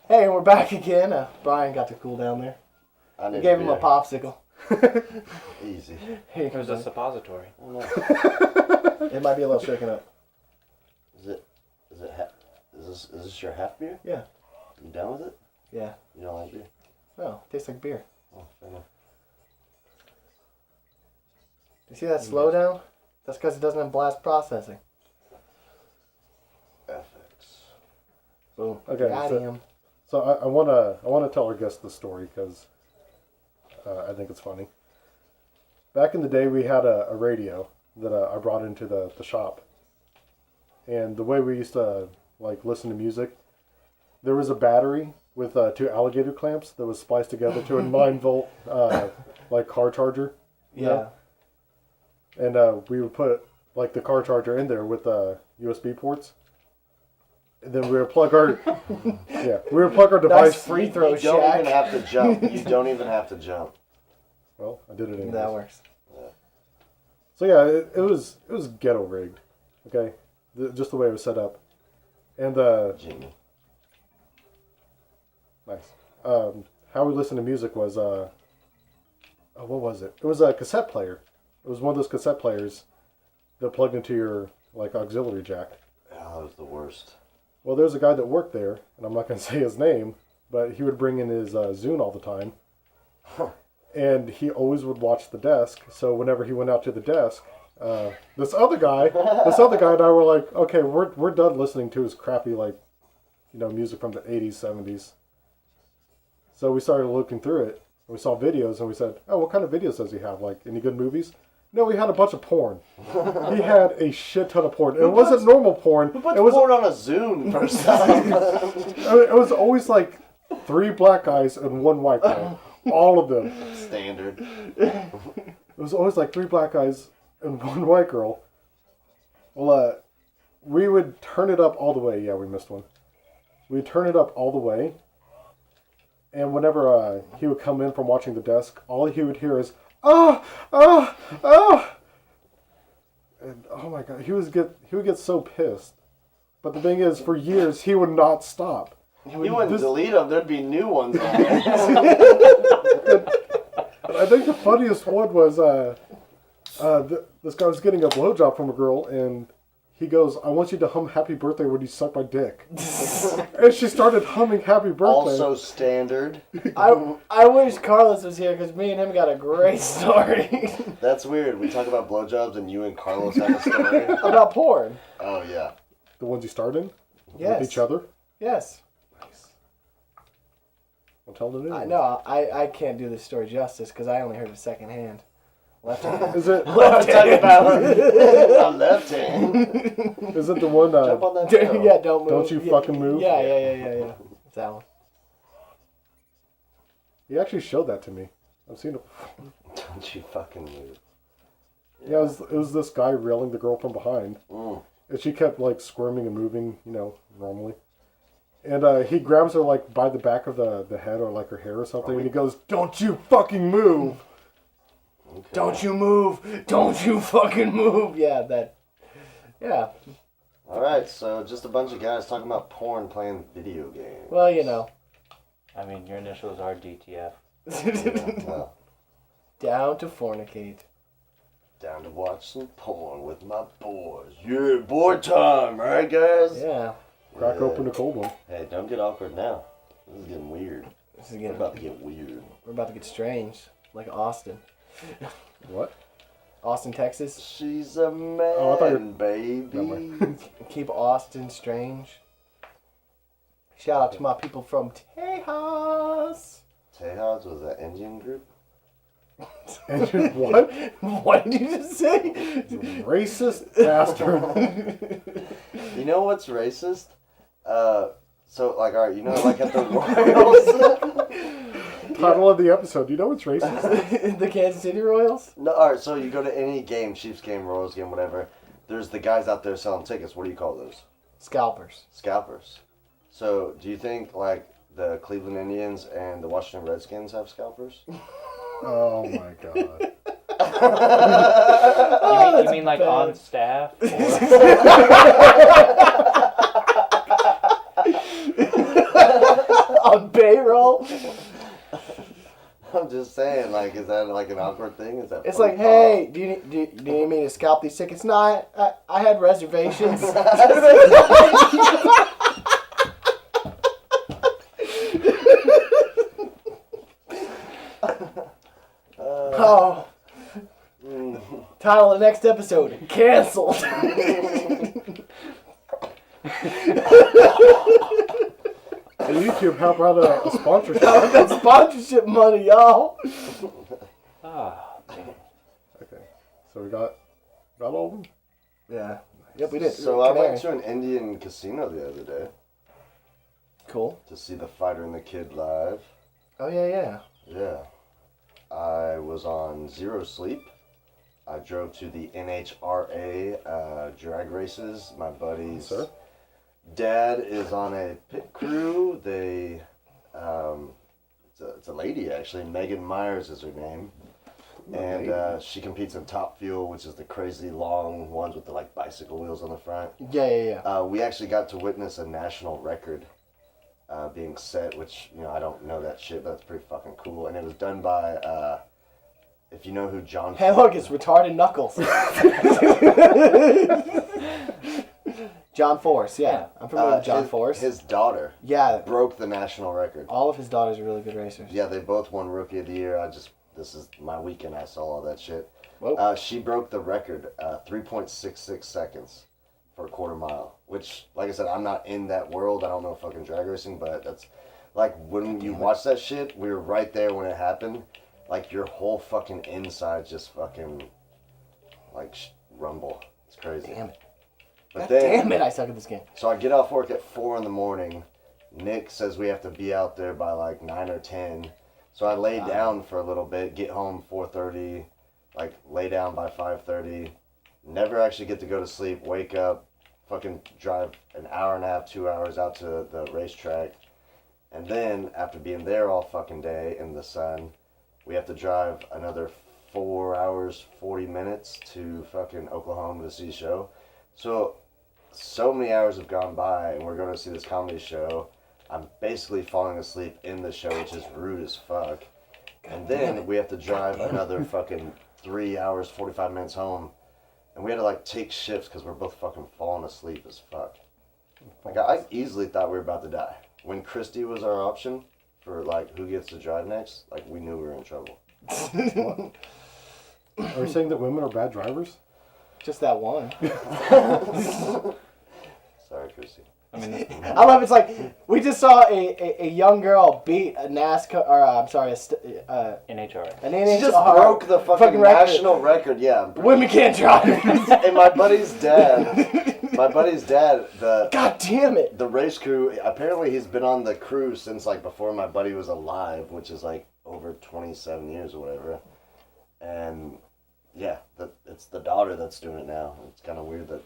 Hey, we're back again. Brian got to cool down there. We gave him a popsicle. Easy. It was a suppository. Oh, no. It might be a little shaken up. Is this your half beer? Yeah. You down with it? Yeah. You don't like beer? Oh, tastes like beer. Oh, fair enough. You see that slowdown? That's because it doesn't have blast processing. Ethics. Boom. Okay. Got him. So I wanna tell our guest the story because I think it's funny. Back in the day, we had a radio that I brought into the shop, and the way we used to listen to music, there was a battery with 2 alligator clamps that was spliced together to a 9-volt car charger. Yeah. And we would put the car charger in there with USB ports. And then we would plug our device. Nice free throw, You don't Shaq. even have to jump. You don't even have to jump. Well, I did it anyways. That works. So yeah, it was ghetto rigged, okay, just the way it was set up, and Jimmy. nice. How we listened to music was what was it? It was a cassette player. It was one of those cassette players that plugged into your auxiliary jack. Oh, that was the worst. Well, there's a guy that worked there, and I'm not gonna say his name, but he would bring in his Zune all the time. And he always would watch the desk. So whenever he went out to the desk, this other guy and I were like, okay, we're done listening to his crappy music from the 80s, 70s. So we started looking through it. And we saw videos, and we said, oh, what kind of videos does he have? Any good movies? No, he had a bunch of porn. He had a shit ton of porn. And it wasn't normal porn. Who puts it was porn on a Zune first time? It was always 3 black guys and 1 white guy. All of them. Standard. It was always 3 black guys and 1 white girl. Well, we would turn it up all the way. Yeah, we missed one. We'd turn it up all the way. And whenever he would come in from watching the desk, all he would hear is, oh, oh, oh. And oh my God, he would get so pissed. But the thing is, for years, he would not stop. You wouldn't delete them. There'd be new ones on there. I think the funniest one was this guy was getting a blowjob from a girl, and he goes, I want you to hum Happy Birthday when you suck my dick. And she started humming Happy Birthday. Also standard. I wish Carlos was here because me and him got a great story. That's weird. We talk about blowjobs and you and Carlos have a story. About porn. Oh, yeah. The ones you started? Yes. With each other? Yes. Nice. Well, tell the news. I can't do this story justice because I only heard it secondhand. Left hand. Is it? Left hand. On left hand. Is it the one? Jump on that tail. Yeah, don't move. Don't you fucking move? Yeah. It's that one. He actually showed that to me. I've seen it. Don't you fucking move. Yeah, it was this guy railing the girl from behind. Mm. And she kept squirming and moving, normally. And he grabs her by the back of the head or her hair or something, and he goes, "Don't you fucking move!" Okay. Don't you move! Don't you fucking move! Yeah. All right, so just a bunch of guys talking about porn playing video games. Well, I mean, your initials are DTF. Well, down to fornicate. down to watch some porn with my boys. Yeah, boy time, right, guys? Yeah. Crack open a cold one. Hey, don't get awkward now. This is getting weird. We're about to get weird. We're about to get strange, like Austin. What? Austin, Texas. She's a man, baby. Keep Austin strange. Shout out to my people from Tejas. Tejas was that Indian group? What? What did you just say? Racist bastard. You know what's racist? Alright, at the Royals. Title of the episode. You know what's racist? The Kansas City Royals? No, alright, so you go to any game, Chiefs game, Royals game, whatever. There's the guys out there selling tickets. What do you call those? Scalpers. Scalpers. So, do you think, the Cleveland Indians and the Washington Redskins have scalpers? Oh my God. You mean on staff? On payroll. I'm just saying, like, is that like an awkward thing? Is that It's like, hey, do you need me to scalp these tickets? No, I had reservations. Oh. Title of the next episode, canceled. And YouTube help out a sponsorship. That sponsorship money, y'all. Ah, damn. Okay, so we got all of them. Yeah. Yep, we did. So I went to an Indian casino the other day Cool. to see The Fighter and the Kid live. Oh, yeah. Yeah. I was on zero sleep. I drove to the NHRA drag races. My buddy's Sir? dad is on a pit crew. They, it's a lady actually. Megan Myers is her name, and she competes in Top Fuel, which is the crazy long ones with the like bicycle wheels on the front. Yeah. We actually got to witness a national record being set, which I don't know that shit, but that's pretty fucking cool. And it was done by. If you know who John... Hey, look, it's retarded Knuckles. John Force, yeah. I'm familiar with John Force. His daughter broke the national record. All of his daughters are really good racers. Yeah, they both won Rookie of the Year. This is my weekend. I saw all that shit. Whoa. She broke the record, 3.66 seconds for a quarter mile, which, like I said, I'm not in that world. I don't know fucking drag racing, but that's... Like, when you watch that shit, we were right there when it happened. Like, your whole fucking inside just fucking, like, rumble. It's crazy. Damn it. But Damn it, I suck at this game. So I get off work at 4 in the morning. Nick says we have to be out there by, like, 9 or 10. So I lay down for a little bit, get home 4:30, like, lay down by 5:30. Never actually get to go to sleep, wake up, fucking drive an hour and a half, 2 hours out to the racetrack. And then, after being there all fucking day in the sun... We have to drive another 4 hours, 40 minutes to fucking Oklahoma to see a show. So many hours have gone by, and we're going to see this comedy show. I'm basically falling asleep in the show, which is rude as fuck. And then we have to drive another fucking 3 hours, 45 minutes home. And we had to, like, take shifts because we're both fucking falling asleep as fuck. Like, I easily thought we were about to die. When Christy was our option... for, like, who gets to drive next, like, we knew we were in trouble. Are you saying that women are bad drivers? Just that one. Sorry, Chrissy. I mean, I love it's like, we just saw a young girl beat a NASCAR, or I'm sorry, NHRA. an She NHRA. just broke the fucking record. national record, yeah. Women can't drive. And my buddy's dad, God damn it. the race crew, apparently he's been on the crew since, like, before my buddy was alive, which is, like, over 27 years or whatever. And, yeah, it's the daughter that's doing it now. It's kind of weird that...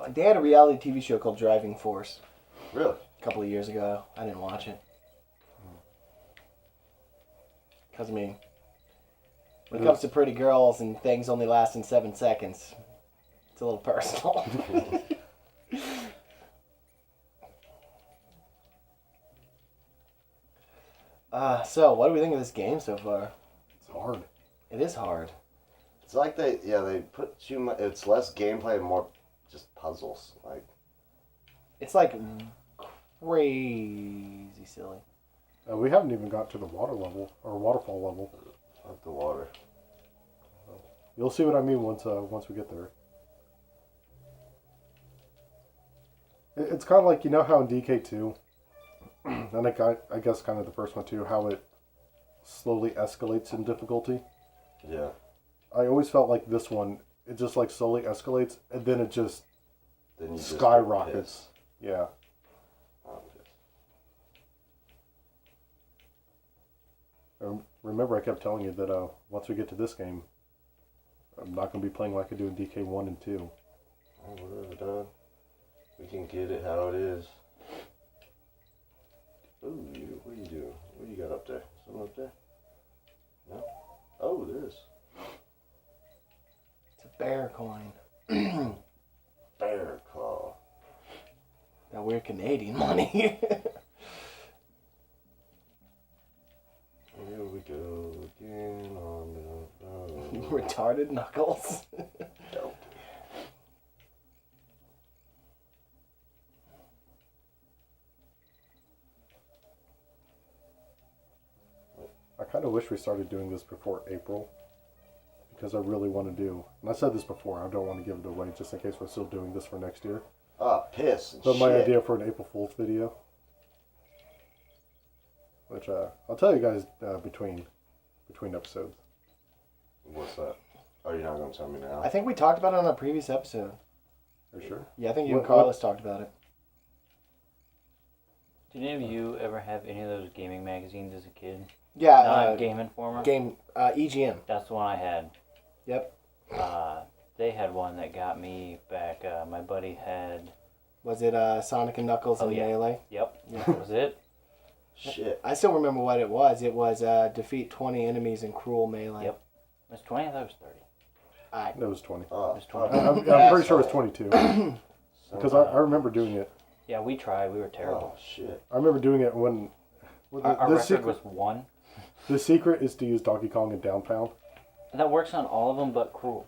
Like, They had a reality TV show called Driving Force really? a couple of years ago. I didn't watch it. Because, I mean, when it comes to pretty girls and things only lasting 7 seconds, it's a little personal. So, what do we think of this game so far? It's hard. It is hard. It's like they put too much... It's less gameplay and more just puzzles. Like, It's like crazy silly. We haven't even got to the water level, or waterfall level. fuck the water. You'll see what I mean once we get there. It's kind of like, you know how in DK2, and I guess kind of the first one too, how it slowly escalates in difficulty. Yeah. I always felt like this one, it just like slowly escalates, and then it just Then you skyrockets. Yeah. Remember, I kept telling you that once we get to this game, I'm not going to be playing like I do in DK 1 and 2. Oh, whatever, dog. We can get it how it is. Ooh, what do you do? What do you got up there? Something up there? No? Oh, there is. It's a bear coin. Bear claw. That weird Canadian money. Retarded Knuckles. Dope. I kind of wish we started doing this before April. Because I really want to do, and I said this before, I don't want to give it away just in case we're still doing this for next year. Oh, piss. And But my shit. idea for an April Fool's video, which I'll tell you guys between episodes. What's that? Oh, you're not going to tell me now? I think we talked about it on a previous episode. Are you sure? Yeah, I think you What- and Carlos talked about it. Did any of you ever have any of those gaming magazines as a kid? Yeah, Not Game Informer? EGM. That's the one I had. Yep. They had one that got me back. My buddy had... Was it Sonic and Knuckles and yeah. Melee? Yep, Yeah. that was it. Shit. I still remember what it was. It was defeat 20 enemies in Cruel Melee. Yep. It was 20? I thought it was 30. It was 20. Oh, It was 20. I'm pretty sure it was 22. Because I remember doing it. Yeah, we tried. We were terrible. Oh, shit. I remember doing it when... Our record was 1. The secret is to use Donkey Kong and down pound. And that works on all of them but Cruel.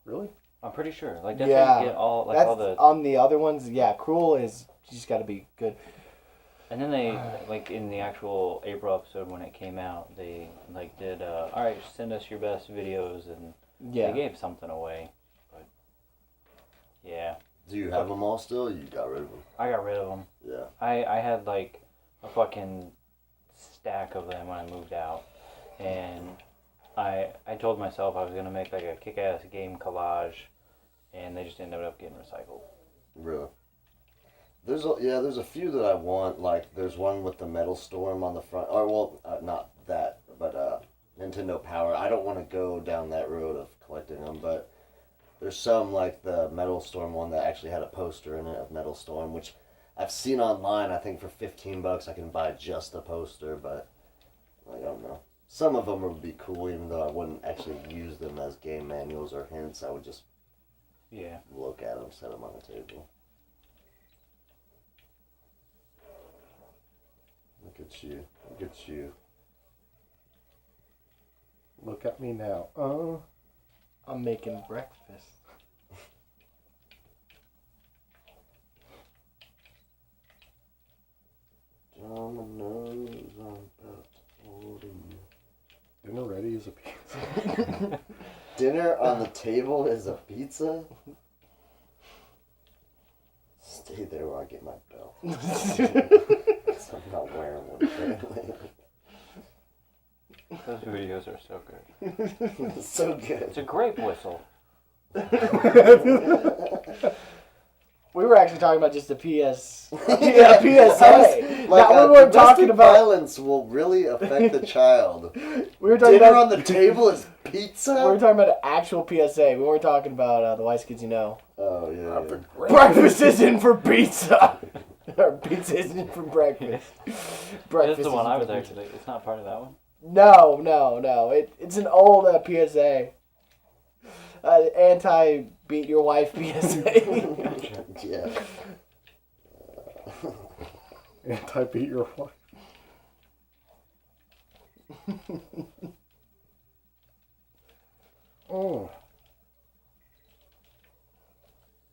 Really? I'm pretty sure. Like, that's Yeah. how you get all, like, That's all the... on the other ones. Yeah, Cruel is you just got to be good. And then they, like, in the actual April episode when it came out, they, like, did, alright, send us your best videos, and Yeah. they gave something away. But, yeah. Do you have them all still? You got rid of them? I got rid of them. Yeah. I had, like, a fucking stack of them when I moved out. And I told myself I was going to make, like, a kick-ass game collage, and they just ended up getting recycled. Really? There's a few that I want. Like, there's one with the Metal Storm on the front. Or, well, not that, but Nintendo Power. I don't want to go down that road of collecting them, but there's some, like the Metal Storm one that actually had a poster in it of Metal Storm, which I've seen online. I think for $15 I can buy just the poster, but I don't know. Some of them would be cool, even though I wouldn't actually use them as game manuals or hints. I would just Yeah. look at them, set them on the table. Look at you. Look at you. Look at me now. I'm making breakfast. Dominoes, I'm about to order you. Dinner ready is a pizza. Dinner on the table is a pizza? Stay there while I get my belt. 'Cause I'm not wearing one apparently. Those videos are so good. It's so good. It's a grape whistle. We were actually talking about just a PSA. Like, Now we were talking domestic about. violence will really affect the child. We were talking Dinner about. on the table is We were pizza? talking about an actual PSA. We weren't talking about the Wise Kids You Know. Oh, yeah. Breakfast isn't for pizza. Or pizza isn't for breakfast. That's the one I was isn't for pizza. actually... It's not part of that one? No. It's an old PSA. Anti-beat your wife PSA. Yeah. Anti-beat your wife. Oh.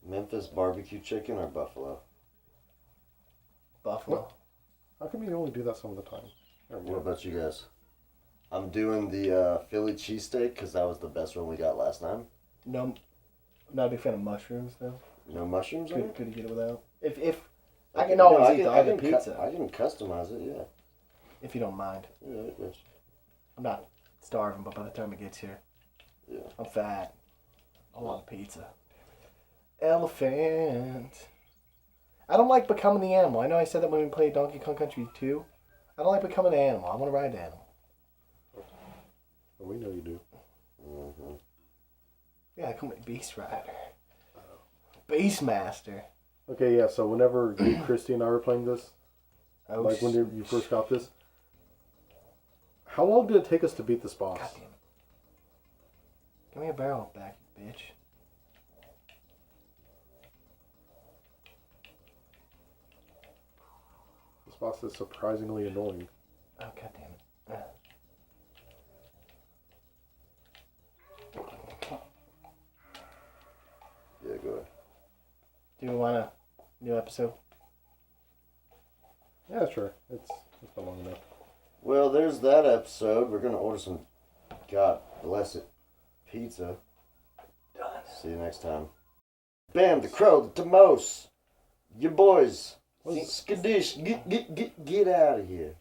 Memphis barbecue chicken or buffalo? Buffalo. How come you only do that some of the time? There we What go. about you guys? I'm doing the Philly cheesesteak because that was the best one we got last time. No, not a big fan of mushrooms though. No mushrooms in it? Could you get it without? If I can always eat the other pizza. I can customize it, yeah. If you don't mind. Yeah, it's, I'm not starving, but by the time it gets here, yeah. I'm fat. I want pizza. Elephant. I don't like becoming the animal. I know I said that when we played Donkey Kong Country 2. I don't like becoming an animal. I want to ride the animal. We know you do. Mm-hmm. Yeah, I come with Beast Rider. Beastmaster. Okay, yeah, so whenever you, Christy, and I were playing this, Oh, like when you first got this, how long did it take us to beat this boss? God damn it. Give me a barrel back, you bitch. This boss is surprisingly annoying. Oh, god damn it. Do we want a new episode? Yeah, sure. It's been long enough. Well, there's that episode. We're gonna order some God bless it pizza. Done. See you next time. Bam, the Krow, the Temos, your boys. See- Skadoosh, get out of here.